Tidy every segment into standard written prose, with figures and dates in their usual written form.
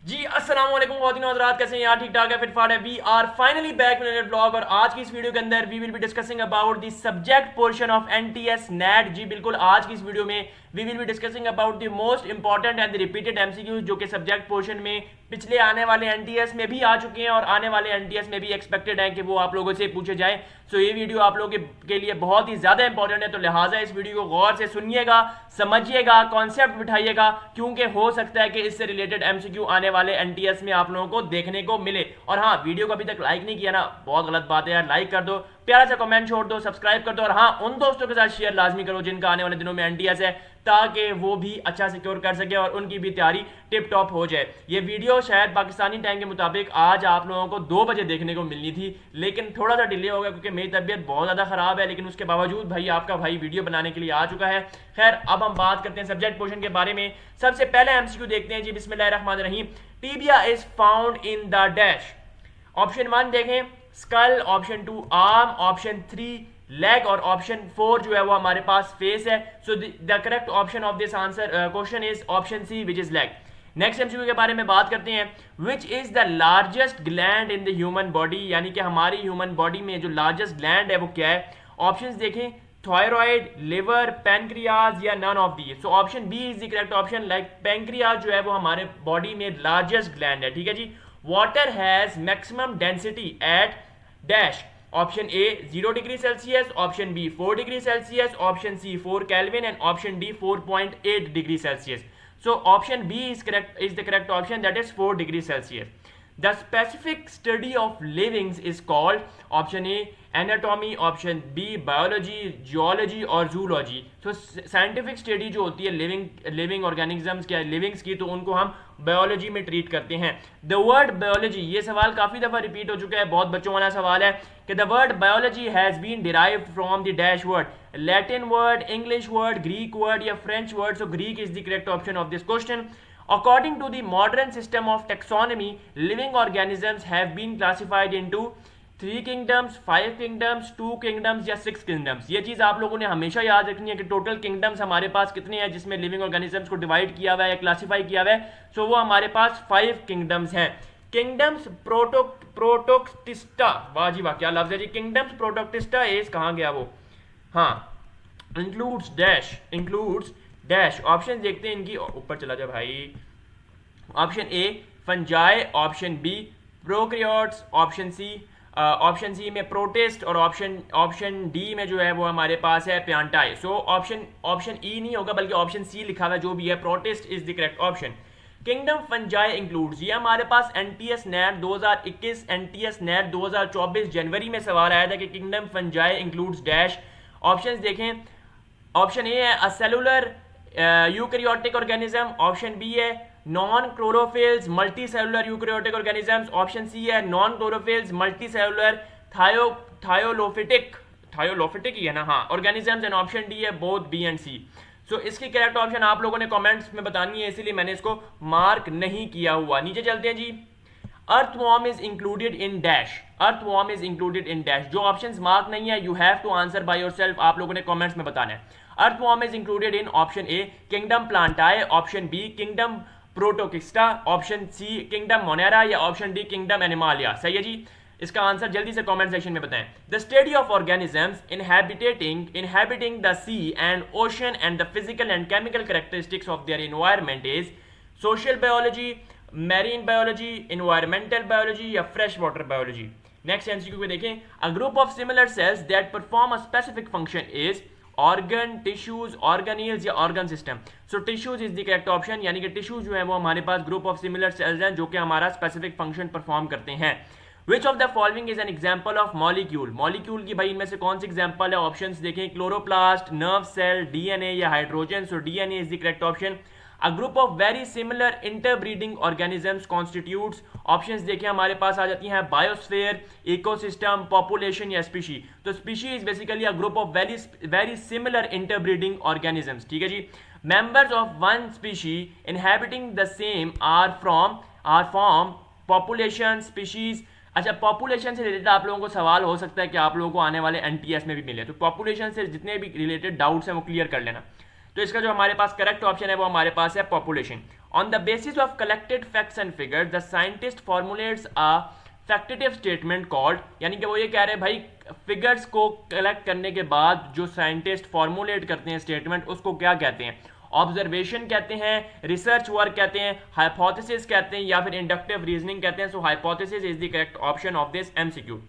जी अस्सलाम वालेकुम ख़वातीन और हज़रात, कैसे हैं यार? ठीक ठाक है, फिट फाट है। We are finally back with another vlog. और आज की इस वीडियो के अंदर we will be discussing about the subject portion of NTS NET. जी बिल्कुल, आज की इस वीडियो में we will be discussing about the most important and the repeated MCQs जो कि सब्जेक्ट पोर्शन में पिछले आने वाले एनटीएस में भी आ चुके हैं और आने वाले एनटीएस में भी एक्सपेक्टेड है कि वो आप लोगों से पूछे जाए। सो ये वीडियो आप लोगों के लिए बहुत ही ज़्यादा इंपॉर्टेंट है, तो लिहाजा इस वीडियो को गौर से सुनिएगा, समझिएगा, कॉन्सेप्ट बिठाइएगा, क्योंकि हो सकता है कि इससे रिलेटेड एमसीक्यू आने वाले एनटीएस में आप लोगों को देखने को मिले। और हाँ, वीडियो को अभी तक लाइक नहीं किया ना, बहुत गलत बात है यार, लाइक कर दो, प्यारा सा कमेंट छोड़ दो, सब्सक्राइब कर दो, और हाँ, उन दोस्तों के साथ शेयर लाजमी करो जिनका आने वाले दिनों में एनटीएस है, ताकि वो भी अच्छा सिक्योर कर सके और उनकी भी तैयारी टिप टॉप हो जाए। ये वीडियो शायद पाकिस्तानी टाइम के मुताबिक आज आप लोगों को 2 बजे देखने को मिलनी थी, लेकिन थोड़ा सा डिले हो गया क्योंकि मेरी तबीयत बहुत ज़्यादा ख़राब है, लेकिन उसके बावजूद भाई आपका भाई वीडियो बनाने के लिए आ चुका है। खैर, अब हम बात करते हैं सब्जेक्ट पोर्शन के बारे में। सबसे पहले एमसीक्यू देखते हैं जी, बिस्मिल्लाहिर्रहमानिर्रहीम। Tibia is found in the dash. Option 1 देखें, skull, option 2 arm, option 3 leg, और ऑप्शन 4 जो है वो हमारे पास फेस है। So the correct option of this answer question is option C, which is leg. Next MCQ के बारे में बात करते हैं। Which is the largest gland in the human body, यानी कि हमारी ह्यूमन बॉडी में जो लार्जेस्ट ग्लैंड है वो क्या है? ऑप्शंस देखें, थायराइड, लिवर, पैनक्रियाज या none of the. So option B is the correct option. Like pancreas जो है वो हमारे बॉडी में लार्जेस्ट ग्लैंड है, ठीक है जी। Water has maximum density at dash. Option A 0 degree Celsius, option B 4 degree Celsius, option C 4 kelvin and option D 4.8 degree Celsius. So option B is the correct option, that is 4 degrees Celsius. The specific study of livings is called option A anatomy, option B biology, geology और zoology. So scientific study जो होती है living organisms क्या livings की, तो उनको हम biology में ट्रीट करते हैं। द वर्ड बायोलॉजी, ये सवाल काफ़ी दफ़ा रिपीट हो चुका है, बहुत बच्चों वाला सवाल है कि the word biology has been derived from the dash word, Latin word, English word, Greek word या French word. So Greek is the correct option of this question. According to the modern system of taxonomy, living organisms have been classified into 3 kingdoms, 5 kingdoms, 2 kingdoms या 6 kingdoms। ये चीज़ आप लोगों ने हमेशा याद रखनी है कि टोटल किंगडम्स हमारे पास कितने हैं जिसमें लिविंग ऑर्गेनिजम्स को डिवाइड किया हुआ है या क्लासीफाई किया हुआ है। सो वो हमारे पास 5 किंगडम्स हैं। किंगडम्स प्रोटोक्टिस्टा, वाह जी वाह, क्या लफ्ज़ है जी। किंगडम्स प्रोटोक्टिस्टा इज कहाँ गया वो? हाँ, includes dash, includes dash. Option देखते हैं इनकी, ऊपर चला जाए भाई। Option A fungi, option B prokaryotes, option C में प्रोटिस्ट, और ऑप्शन डी में जो है वो हमारे पास है प्यांटाई। सो ऑप्शन ई नहीं होगा बल्कि ऑप्शन सी लिखा हुआ है, जो भी है protist is the correct option. Kingdom fungi includes, ये हमारे पास एनटीएस नेट 2021, एनटीएस नेट 2024 जनवरी में सवाल आया था कि kingdom fungi includes dash. Options देखें, ऑप्शन ए है a cellular eukaryotic organism, option B है non chlorophylls multi cellular eukaryotic organisms, option C है non chlorophylls multi cellular thallophytic, thallophytic ही है ना, हाँ, ऑर्गेनिजम्स, एंड ऑप्शन डी है both B and C. सो इसकी करेक्ट ऑप्शन आप लोगों ने कमेंट्स में बतानी है, इसीलिए मैंने इसको मार्क नहीं किया हुआ। नीचे चलते हैं जी। Earthworm is included in dash, earthworm is included in dash. जो ऑप्शंस मार्क नहीं है, you have to answer by yourself, आप लोगों ने कमेंट्स में बताना है। Earthworm is included in option A kingdom Plantae, option B kingdom Protoctista, option C kingdom Monera या ऑप्शन डी किंगडम एनिमालिया। सही है जी, इसका आंसर जल्दी से कमेंट सेक्शन में बताएं। The study of organisms inhabiting the sea and ocean and the physical and chemical characteristics of their environment is social biology, marine biology, environmental biology या fresh water biology. Next MCQ को देखें। A group of similar cells that perform a specific function is organ, tissues, organelles या organ system. So tissues is the correct option, यानी कि tissues जो है वो हमारे पास ग्रुप ऑफ सिमिलर सेल्स हैं जो कि हमारा स्पेसिफिक फंक्शन परफॉर्म करते हैं। Which of the following is an example of molecule, molecule की भाई इनमें से कौन सी एग्जाम्पल है? ऑप्शंस देखें, क्लोरोप्लास्ट, नर्व सेल, डीएनए या hydrogen. So DNA is the correct option. A group of very similar interbreeding organisms constitutes, options देखिए हमारे पास आ जाती हैं बायोस्फीयर, इकोसिस्टम, पॉपुलेशन या स्पीशी। तो species is basically a group of very similar interbreeding organisms, ठीक है जी। Members of one species inhabiting the same are from population, species. अच्छा, पॉपुलेशन से रिलेटेड आप लोगों को सवाल हो सकता है कि आप लोगों को आने वाले एनटीएस में भी मिले, तो पॉपुलेशन से जितने भी रिलेटेड डाउट्स हैं वो क्लियर कर लेना। तो इसका जो हमारे पास करेक्ट ऑप्शन है वो हमारे पास है population. On the basis of collected facts and figures the scientist formulates a factitive statement called, यानी कि वो ये कह रहे हैं भाई फिगर्स को कलेक्ट करने के बाद जो साइंटिस्ट फॉर्मुलेट करते हैं स्टेटमेंट, उसको क्या कहते हैं? ऑब्जर्वेशन कहते हैं, रिसर्च वर्क कहते हैं, हाइपोथेसिस कहते हैं, या फिर इंडक्टिव रीजनिंग कहते हैं. So hypothesis is the correct option of this MCQ.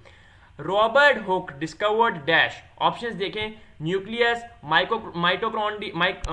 Robert Hooke discovered dash. Options देखें, न्यूक्लियस,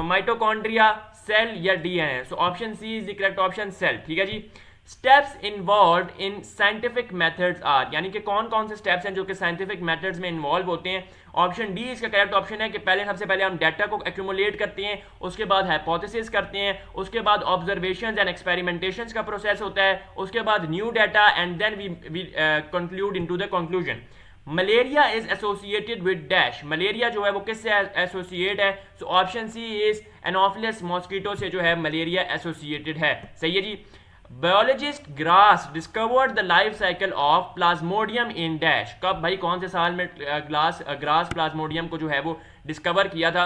माइटोकॉन्ड्रिया, सेल या DNA. So option C is the correct option, cell. ठीक है जी. Steps involve in scientific methods are, यानी कि कौन कौन से स्टेप्स हैं जो कि साइंटिफिक मेथड्स में इन्वॉल्व होते हैं? ऑप्शन डी इसका करेक्ट ऑप्शन है कि सबसे पहले हम डाटा को एक्यूमुलेट करते हैं, उसके बाद हाइपोथेसिस करते हैं, उसके बाद ऑब्जर्वेशंस एंड एक्सपेरिमेंटेशंस का प्रोसेस होता है, उसके बाद new data and then we conclude into the conclusion. Malaria is associated with dash. Malaria जो है वो किससे एसोसिएट है? So option C is anopheles mosquito से जो है मलेरिया एसोसिएटेड है. सही है जी. Biologist Grassi discovered the life cycle of plasmodium in dash. कब भाई, कौन से साल में ग्रास प्लाज्मोडियम को जो है वो डिस्कवर किया था?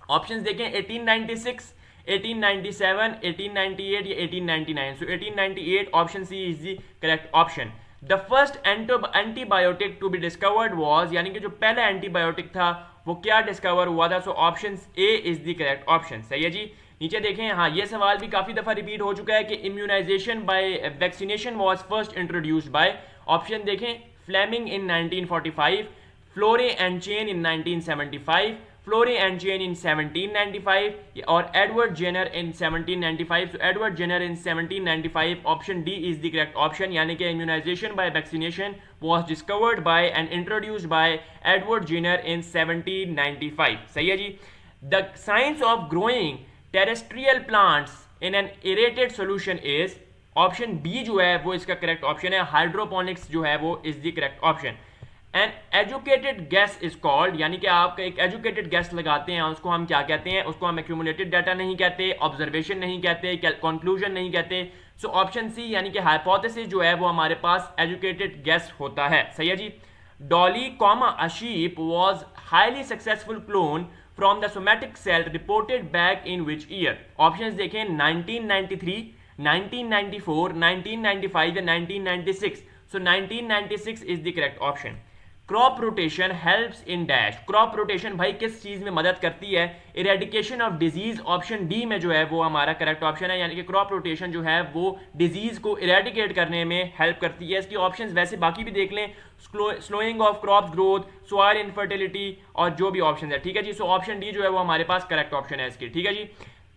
ऑप्शंस देखें, 1896, 1897, 1898 या 1899. So 1898 option C is the correct option. The first antibiotic to be discovered was, यानी कि जो पहला एंटीबायोटिक था वो क्या डिस्कवर हुआ था? सो option A is the correct option. सही है जी. नीचे देखें, हाँ ये सवाल भी काफी दफा रिपीट हो चुका है कि immunisation by vaccination was first introduced by. Option देखें, Fleming in 1945, Florey and Chain in 1975, Florey and Chain in 1795 और Edward Jenner in 1795. So Edward Jenner in 1795. Option D is the correct option, यानी कि immunisation by vaccination was discovered by and introduced by Edward Jenner in 1795. सही है जी. The science of growing terrestrial plants in an aerated solution is, option B जो है वो इसका correct option है, हाइड्रोपोनिक्स जो है वो is the correct option. An educated gas is called, यानी कि आप एक एजुकेटेड गैस लगाते हैं, उसको हम क्या कहते हैं? उसको हम एक्यूमुलेटेड डाटा नहीं कहते, ऑब्जर्वेशन नहीं कहते, कंक्लूजन नहीं कहते. सो ऑप्शन सी यानी कि हाइपोथेसिस जो है वो हमारे पास एजुकेटेड गैस होता है. सही है जी. Dolly comma a sheep was highly successful clone from the somatic cell reported back in which year? Options देखें, 1993, 1994, 1995 या 1996. So 1996 is the correct option. Crop rotation helps in dash. Crop rotation भाई किस चीज में मदद करती है? Eradication of disease. Option D में जो है वो हमारा करेक्ट ऑप्शन है, यानी कि क्रॉप रोटेशन जो है वो डिजीज को इरेडिकेट करने में हेल्प करती है. इसकी ऑप्शंस वैसे बाकी भी देख लें, slowing of crop growth, soil infertility और जो भी ऑप्शन है. ठीक है जी. सो ऑप्शन डी जो है वो हमारे पास करेक्ट ऑप्शन है इसकी. ठीक है जी.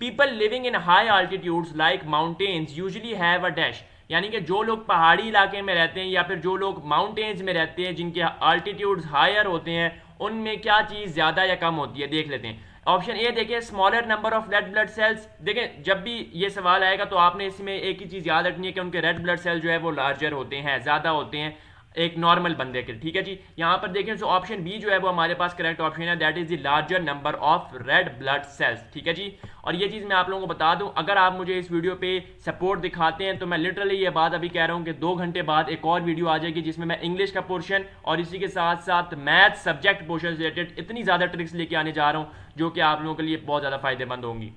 People living in high altitudes like mountains usually have a dash, यानी कि जो लोग पहाड़ी इलाके में रहते हैं या फिर जो लोग माउंटेन्स में रहते हैं जिनके आल्टीट्यूड्स हायर होते हैं, उनमें क्या चीज़ ज़्यादा या कम होती है? देख लेते हैं. ऑप्शन ए देखें, smaller number of red blood sales. देखें जब भी ये सवाल आएगा तो आपने इसमें एक ही चीज़ याद रखनी है कि उनके रेड ब्लड सेल जो है वो लार्जर होते हैं, ज़्यादा होते हैं एक नॉर्मल बंदे के. ठीक है जी. यहाँ पर देखें, सो ऑप्शन बी जो है वो हमारे पास करेक्ट ऑप्शन है, that is the larger number of red blood sales. ठीक है जी. और ये चीज़ मैं आप लोगों को बता दूं, अगर आप मुझे इस वीडियो पे सपोर्ट दिखाते हैं तो मैं लिटरली ये बात अभी कह रहा हूँ कि 2 घंटे बाद एक और वीडियो आ जाएगी जिसमें मैं इंग्लिश का पोर्शन और इसी के साथ साथ मैथ सब्जेक्ट पोर्शन रिलेटेड इतनी ज़्यादा ट्रिक्स लेके आने जा रहा हूँ जो कि आप लोगों के लिए बहुत ज़्यादा फायदेमंद होंगी.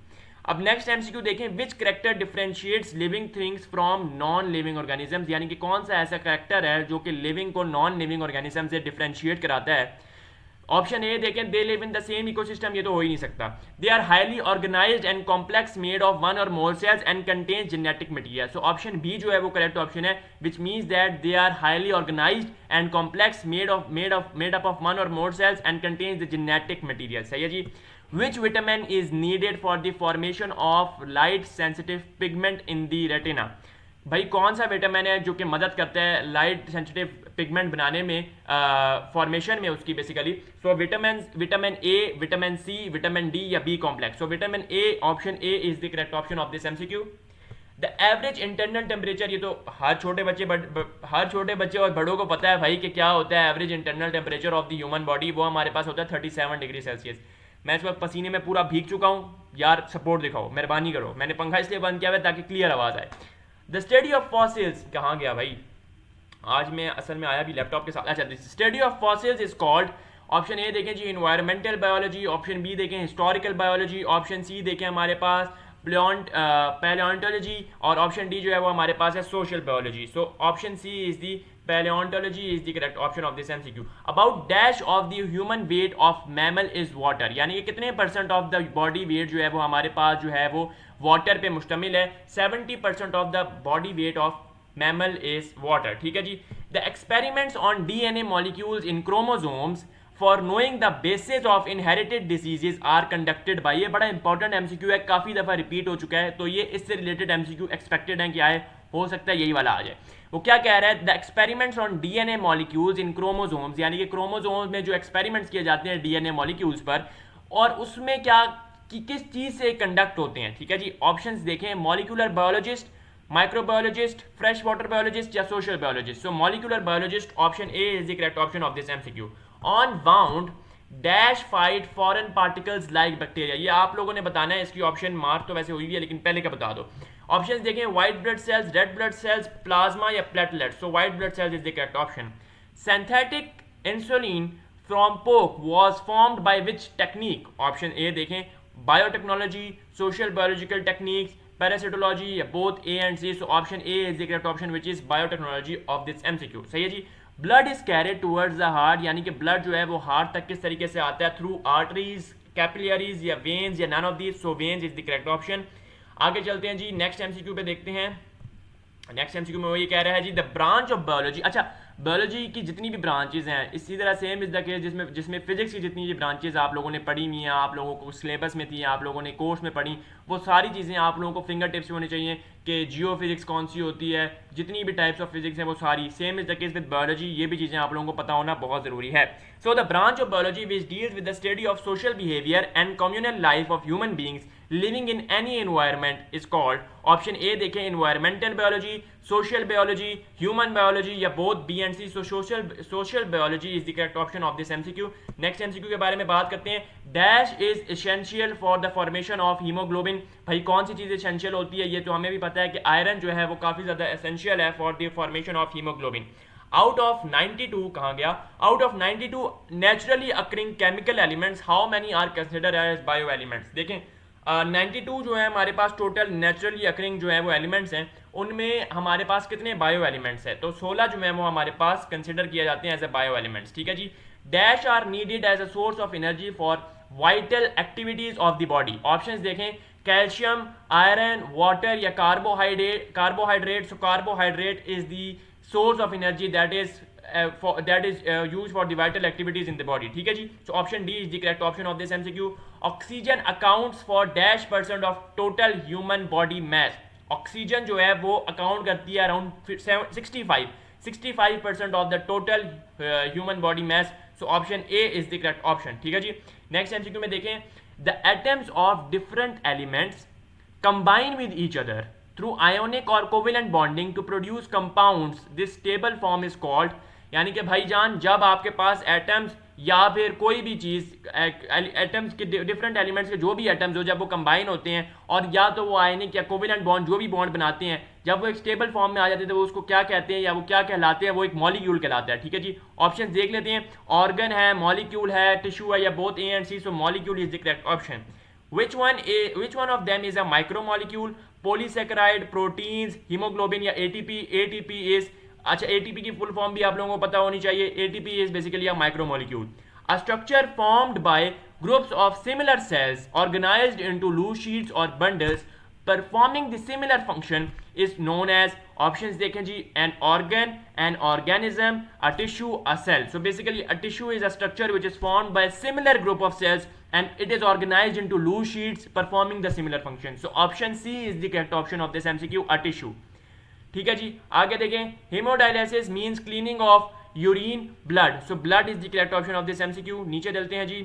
अब नेक्स्ट एमसीक्यू देखें, विच character differentiates living things from non living organisms, यानी कि कौन सा ऐसा करेक्टर है जो कि लिविंग को नॉन लिविंग ऑर्गेनिज्म से डिफरेंशिएट कराता है? ऑप्शन ए देखें, they live in the same ecosystem. ये तो हो ही नहीं सकता. They are highly organised and complex made of one or more cells and contains genetic material. So option B जो है वो करेक्ट ऑप्शन है, which means that they are highly organised and complex made up of one or more cells and contains the genetic material. सही है जी. Which vitamin is needed for the formation of light sensitive pigment in the retina? भाई कौन सा vitamin है जो कि मदद करता है लाइट सेंसिटिव पिगमेंट बनाने में, फॉर्मेशन में उसकी basically? So vitamin A, vitamin C, vitamin D या B complex? So vitamin A, option A is the correct option of this MCQ. The average internal temperature, ये तो हर छोटे बच्चे और बड़ों को पता है भाई कि क्या होता है average internal temperature of the human body. वो हमारे पास होता है 37 डिग्री सेल्सियस. मैं इस वक्त पसीने में पूरा भीग चुका हूँ यार, सपोर्ट दिखाओ, मेहरबानी करो. मैंने पंखा इसलिए बंद किया हुआ है ताकि क्लियर आवाज़ आए. द स्टडी ऑफ फॉसिल्स, कहाँ गया भाई, आज मैं असल में आया भी लैपटॉप के साथ. अच्छा, study of fossils is called. Option A देखें जी, इन्वायरमेंटल बायोलॉजी. ऑप्शन बी देखें, हिस्टोरिकल बायोलॉजी. ऑप्शन सी देखें हमारे पास पैलियोंटोलॉजी, और ऑप्शन डी जो है वो हमारे पास है social biology. So option C is the palaeontology is the correct option of this MCQ. About dash of the human weight of mammal is water, यानी कि कितने percent of the body weight जो है वो हमारे पास जो है वो वाटर पे मुश्तमिल है. 70% of the body weight of mammal is water. ठीक है जी. The experiments on DNA molecules in chromosomes for knowing the basis of inherited diseases are conducted by, ये बड़ा इंपॉर्टेंट एमसीक्यू है, काफी दफा रिपीट हो चुका है, तो ये इससे रिलेटेड एमसीक्यू एक्सपेक्टेड है कि आए, हो सकता है यही वाला आ जाए. वो क्या कह रहा है, the experiments on DNA molecules in chromosomes, यानी कि क्रोमोसोम्स में जो एक्सपेरिमेंट्स किए जाते हैं डीएनए मॉलिक्यूल्स पर, और उसमें क्या कि किस चीज से कंडक्ट होते हैं. ठीक है जी. ऑप्शंस देखें, molecular biologist, microbiologist, fresh water biologist या social biologist. So molecular biologist, option A is the correct option of this MCQ. On wound dash fight foreign particles like bacteria, ये आप लोगों ने बताना है. इसकी ऑप्शन मार्क तो वैसे हुई है लेकिन पहले का बता दो. ऑप्शंस देखें, white blood cells, red blood cells, plasma या platelet. So white blood cells is the correct option. Synthetic insulin from pork was formed by which technique. Option A देखें, biotechnology, social biological techniques, parasitology या both A and C. So option A is the correct option which is biotechnology of this MCQ. सही है जी. Blood is carried towards the heart, यानी कि blood जो है वो हार्ट तक किस तरीके से आता है, थ्रू आर्टरीज, कैपिलरीज या वेन्स या none of these. So veins is the correct option. आगे चलते हैं जी, नेक्स्ट एमसीक्यू पे देखते हैं. नेक्स्ट एमसीक्यू में वो ये कह रहा है जी, द ब्रांच ऑफ बायोलॉजी. अच्छा, बायोलॉजी की जितनी भी ब्रांचेज हैं, इसी तरह सेम इज द केस जिसमें फिजिक्स की जितनी भी ब्रांचेज आप लोगों ने पढ़ी हुई हैं, आप लोगों को सिलेबस में थी, आप लोगों ने कोर्स में पढ़ी, वो सारी चीज़ें आप लोगों को फिंगर टिप्स होनी चाहिए कि जियो फिजिक्स कौन सी होती है, जितनी भी टाइप्स ऑफ फिजिक्स हैं वो सारी. Same is the case with biology, ये भी चीज़ें आप लोगों को पता होना बहुत ज़रूरी है. So the branch of biology which deals with the study of social behaviour and communal life of human beings living in any environment is called. Option A देखें, environmental biology, social biology, human biology या both B and C. So social biology is the correct option of this MCQ. Next MCQ के बारे में बात करते हैं. Dash is essential for the formation of haemoglobin. भाई कौन सी चीज़ एसेंशियल होती है, ये तो हमें भी पता है कि आयरन जो है वो काफ़ी ज़्यादा एसेंशियल है for the formation of haemoglobin. Out of 92 कहाँ गया, out of 92 naturally occurring chemical elements how many are considered as bio elements. देखें 92 जो है हमारे पास टोटल नेचुरली अकरिंग जो है वो एलिमेंट्स हैं, उनमें हमारे पास कितने बायो एलिमेंट्स हैं, तो 16 जो है वो हमारे पास कंसिडर किया जाते हैं एज ए बायो एलिमेंट्स. ठीक है जी. Dash are needed as a source of energy for vital activities of the body. Options देखें, कैल्शियम, आयरन, वाटर या carbohydrate. So carbohydrate is the source of energy that is used for the vital activities in the body. ठीक है जी. So option D is the correct option of this MCQ. Oxygen accounts for dash % of total human body mass. Oxygen जो है वो account करती है around 65% of the total human body mass. So option A is the correct option. ठीक है जी. Next MCQ में देखें, the atoms of different elements combine with each other through ionic और covalent bonding to produce compounds. This stable form is called, यानी कि भाईजान जब आपके पास एटम्स या फिर कोई भी चीज़ एटम्स के डिफरेंट एलिमेंट्स के जो भी एटम्स हो, जब वो कंबाइन होते हैं और या तो वो आयनिक या कोवेलेंट बॉन्ड जो भी बॉन्ड बनाते हैं, जब वो एक स्टेबल फॉर्म में आ जाते हैं तो वो उसको क्या कहते हैं या वो क्या कहलाते हैं, वो एक मॉलिक्यूल कहलाता है. ठीक है जी. ऑप्शन देख लेते हैं. ऑर्गन है, मॉलिक्यूल है, टिश्यू है या both A and C. So molecule is the correct option. which one of them is a micromolecule, polysaccharide, proteins, hemoglobin या ATP. ATP is, अच्छा ATP की फुल फॉर्म भी आप लोगों को पता होनी चाहिए. ATP is basically a micromolecule, a structure formed by groups of similar cells organized into loose sheets or bundles performing the similar function is known as. options देखें जी, an organ, an organism, a tissue, a cell. So basically a tissue is a structure which is formed by a similar group of cells and it is organized into loose sheets performing the similar function. So option C is the correct option of this MCQ, a tissue. ठीक है जी. आगे देखें, hemodialysis means cleaning of urine blood. So blood is the correct option of this MCQ. नीचे चलते हैं जी.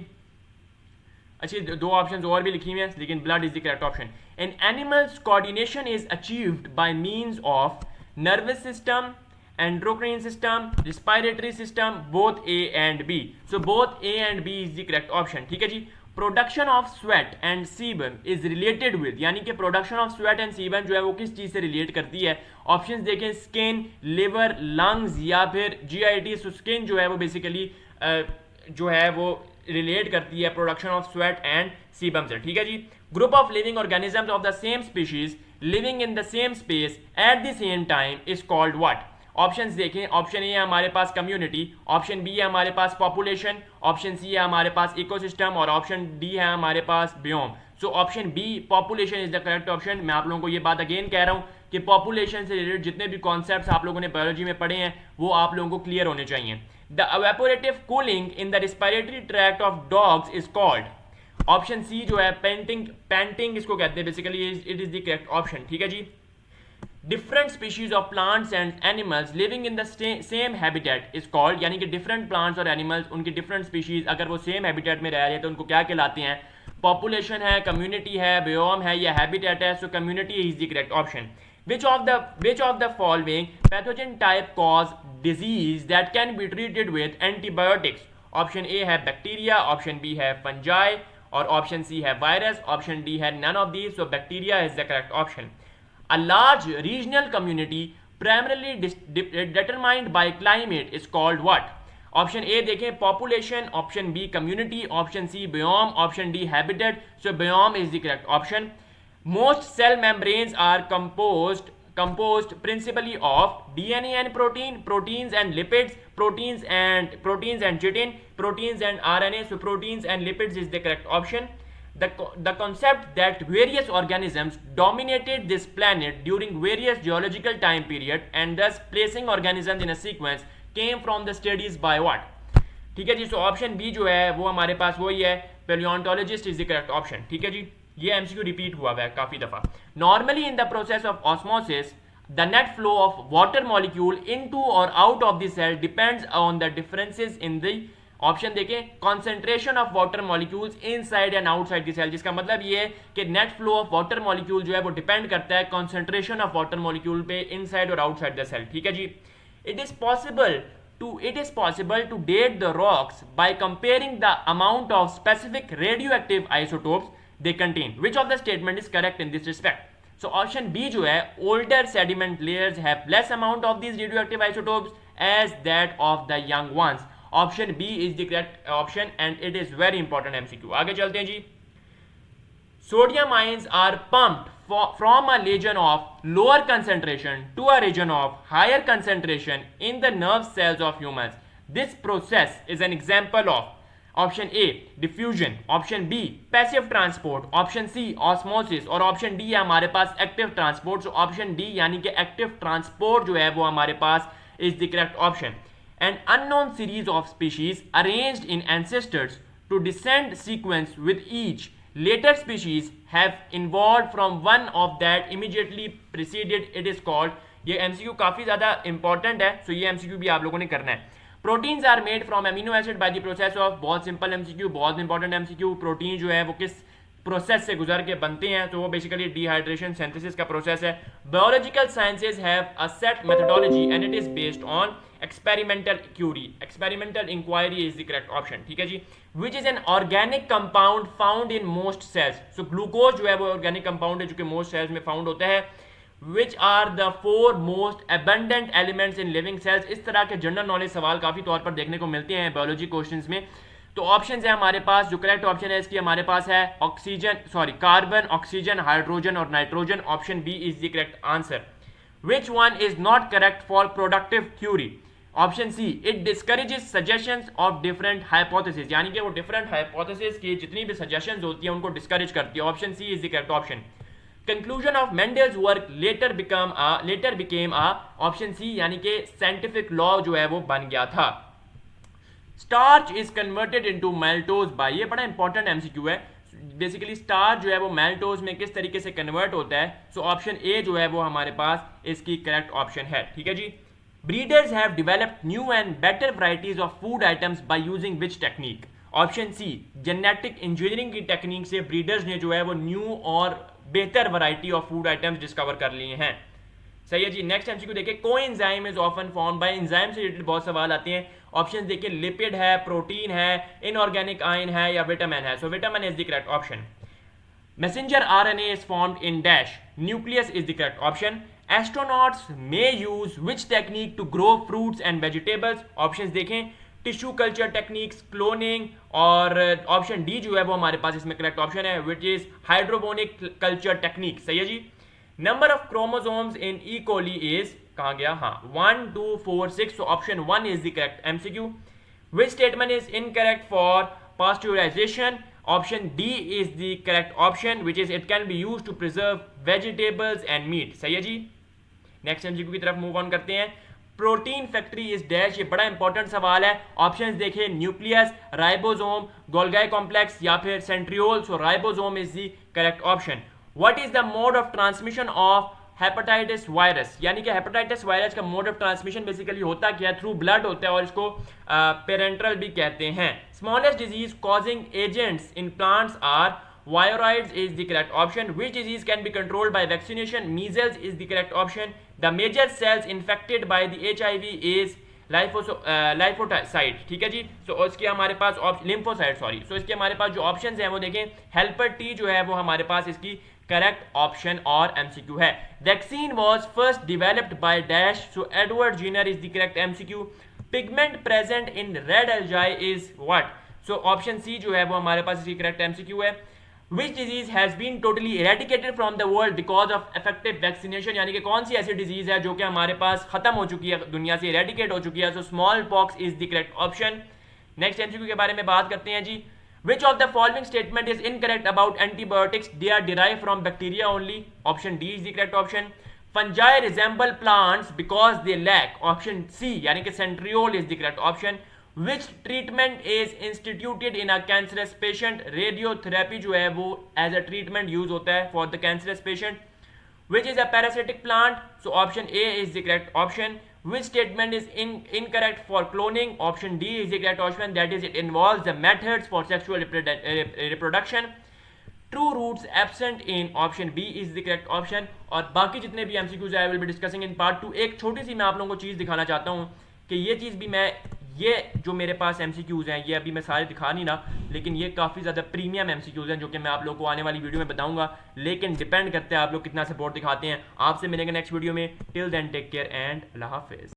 अच्छी दो options और भी लिखी हुई हैं लेकिन blood is the correct option. In animals coordination is achieved by means of nervous system, endocrine system, respiratory system, both A and B. So both A and B is the correct option. ठीक है जी. Production of sweat and sebum is related with, यानी कि production of sweat and sebum जो है वो किस चीज से रिलेट करती है. ऑप्शंस देखें, स्किन, लिवर, लंग्स या फिर जीआईटी. सो स्किन जो है वो बेसिकली जो है वो रिलेट करती है production of sweat and sebum से. ठीक है जी. Group of living organisms of the same species living in the same space at the same time is called what? Options देखें, ऑप्शन ए है हमारे पास कम्युनिटी, ऑप्शन बी है हमारे पास population, option C है हमारे पास इकोसिस्टम और ऑप्शन डी है हमारे पास biome. So option B population is the correct option. मैं आप लोगों को ये बात अगेन कह रहा हूँ कि पॉपुलेशन से रिलेटेड जितने भी कॉन्सेप्ट्स आप लोगों ने बायोलॉजी में पढ़े हैं वो आप लोगों को क्लियर होने चाहिए। The evaporative cooling in the respiratory tract of dogs is called? Option C जो है पैंटिंग इसको कहते हैं basically, it is the correct option. ठीक है जी। Different species of plants and animals living in the same habitat is called, यानी कि डिफरेंट प्लांट्स और एनिमल्स उनकी डिफरेंट स्पीशीज अगर वो सेम हैबिटेट में रह रहे हैं तो उनको क्या कहलाते हैं? पॉपुलेशन है, कम्युनिटी है, बियोम है या हैबिटेट है? सो community is the correct option. Which of the following pathogen type cause disease that can be treated with antibiotics? Option A है बैक्टीरिया, ऑप्शन बी है फंजाई और ऑप्शन सी है वायरस, ऑप्शन डी है none of these, so bacteria is the correct option. A large regional community primarily determined by climate is called what? Option A देखें population, option B community, option C biome, option D habitat, so biome is the correct option. Most cell membranes are composed principally of DNA and proteins and lipids, proteins and chitin, proteins and RNA. So proteins and lipids is the correct option. The concept that various organisms dominated this planet during various geological time period and thus placing organisms in a sequence came from the studies by what? ठीक है जी। सो option B जो है वो हमारे पास वही है, पैलियोंटोलॉजिस्ट is the correct option. ठीक है जी। ये एमसीक्यू रिपीट हुआ है काफी दफा। Normally in the process of osmosis the net flow of water molecule into or out of the cell depends on the differences in the, option देखें concentration of water molecules inside and outside the cell, जिसका मतलब ये है कि net flow of water molecule जो है वो depend करता है कॉन्सेंट्रेशन ऑफ वाटर मॉलिक्यूल पे इनसाइड और आउटसाइड द सेल। ठीक है जी। It is possible to date the rocks by comparing the amount of specific radioactive isotopes they contain. Which of the statement is correct in this respect? So option B जो है older sediment layers have less amount of these radioactive isotopes as that of the young ones. Option B is the correct option and it is very important MCQ. आगे चलते हैं जी। Sodium ions are pumped from a region of lower concentration to a region of higher concentration in the nerve cells of humans. This process is an example of option A diffusion, option B passive transport, option C osmosis और option D है हमारे पास active transport. So option D यानी कि active transport जो है वो हमारे पास is the correct option. An unknown series of species arranged in ancestors to descend sequence with each later species have evolved from one of that immediately preceded it is called. ये MCQ काफी ज्यादा important है, so ये MCQ भी आप लोगों ने करना है। Proteins are made from amino acid by the process of, बहुत सिंपल MCQ, बहुत इंपॉर्टेंट MCQ। प्रोटीन जो है वो किस प्रोसेस से गुजर के बनते हैं? तो वो बेसिकली डिहाइड्रेशन सिंथेसिस का प्रोसेस है। Biological sciences have a set methodology and it is based on experimental query, experimental inquiry is the correct option. ठीक है जी। Which is an organic compound found in most cells. So glucose जो है वो organic compound है जो कि most sales में फाउंड होता है। Which are the 4 most abundant elements in living cells. इस तरह के जनरल नॉलेज सवाल काफी तौर पर देखने को मिलते हैं बायोलॉजी क्वेश्चंस में। तो ऑप्शन है हमारे पास, जो करेक्ट ऑप्शन है इसकी हमारे पास है कार्बन, ऑक्सीजन, हाइड्रोजन और nitrogen. Option B is the correct answer. Which one is not correct for productive theory? Option C it discourages suggestions of different hypothesis, यानी कि वो डिफरेंट हाइपोथेसिस की जितनी भी सजेशंस होती है उनको डिस्करेज करती है। Option C is the correct option. Conclusion of Mendel's work later became a, option C यानी कि साइंटिफिक लॉ जो है वो बन गया था। Starch is converted into maltose by, ये बड़ा इंपॉर्टेंट एमसीक्यू है। बेसिकली स्टार्च जो है वो मैल्टोज में किस तरीके से कन्वर्ट होता है? सो ऑप्शन ए जो है वो हमारे पास इसकी करेक्ट ऑप्शन है। ठीक है जी। Breeders have developed new and better varieties of food items by using which technique? Option C genetic engineering की टेक्निक से ब्रीडर्स ने जो है वो न्यू और बेहतर variety of food items discover कर लिए हैं। सही है जी। नेक्स्ट एमसीक्यू देखिए, coenzyme is often formed by, enzyme से रिलेटेड बहुत सवाल आते हैं। ऑप्शन देखिए लिपिड है, प्रोटीन है, इनऑर्गेनिक आयन है या विटामिन है। So vitamin is the correct option. Messenger RNA is formed in dash, nucleus is the correct option. Astronauts may use which technique to grow fruits and vegetables? Options देखें tissue culture techniques, cloning, और option D जो है वो हमारे पास इसमें correct option है which is hydroponic culture technique. सही है जी। Number of chromosomes in E coli is, कहाँ गया, हाँ 1 2 4 6, so option 1 is the correct MCQ. Which statement is incorrect for pasteurization? Option D is the correct option, which is it can be used to preserve vegetables and meat. सही है जी। Next MCQ की तरफ move on करते हैं। Protein factory is dash, ये बड़ा important सवाल है। ऑप्शंस देखें, न्यूक्लियस, राइबोसोम, गोल्गी कॉम्प्लेक्स या फिर centriole. So ribosome is the correct option. What is the mode of transmission of hepatitis virus, यानी कि हेपेटाइटिस वायरस का मोड ऑफ ट्रांसमिशन बेसिकली होता क्या है, थ्रू ब्लड होता है और इसको पेरेंट्रल भी कहते हैं। Smallest disease causing agents in plants are viroids is the correct option. Which disease can be controlled by vaccination, measles is the correct option. The major cells infected by the HIV is lymphocyte, ठीक है जी। सो इसके हमारे पास lymphocyte, sorry. सो इसके हमारे पास जो options हैं वो देखें, हेल्पर टी जो है वो हमारे पास इसकी करेक्ट ऑप्शन और MCQ है। Vaccine was first developed by dash, so Edward Jenner is the correct MCQ। Pigment present in red algae is what, so option C जो है वो हमारे पास इसकी करेक्ट MCQ है। Which disease has been totally eradicated from the world because of effective vaccination, यानी कि कौन सी ऐसी डिजीज है जो कि हमारे पास खत्म हो चुकी है, दुनिया से इरेडिकेट हो चुकी है। So small pox is the correct option. Next MCQ के बारे में बात करते हैं जी। Which of the following statement is incorrect about antibiotics? They are derived from bacteria only. Option D is the correct option. Fungi resemble plants because they lack. Option C यानी कि centriole is the correct option. Which treatment is instituted in a cancerous patient? Radiotherapy जो है वो as a treatment use होता है for the cancerous patient. Which is a parasitic plant? So option A is the correct option. Which statement is incorrect for cloning? Option D is the correct option, that is it involves the methods for sexual reproduction. True roots absent in option B is the correct option. और बाकी जितने भी MCQs I will be discussing in part 2। एक छोटी सी मैं आप लोगों को चीज़ दिखाना चाहता हूँ कि ये चीज़ भी मैं, ये जो मेरे पास MCQs हैं ये अभी मैं सारे दिखा नहीं रहा, लेकिन ये काफ़ी ज़्यादा प्रीमियम MCQs हैं जो कि मैं आप लोगों को आने वाली वीडियो में बताऊंगा, लेकिन डिपेंड करता है आप लोग कितना सपोर्ट दिखाते हैं। आपसे मिलेंगे नेक्स्ट वीडियो में। Till then take care and अल्लाह हाफिज़।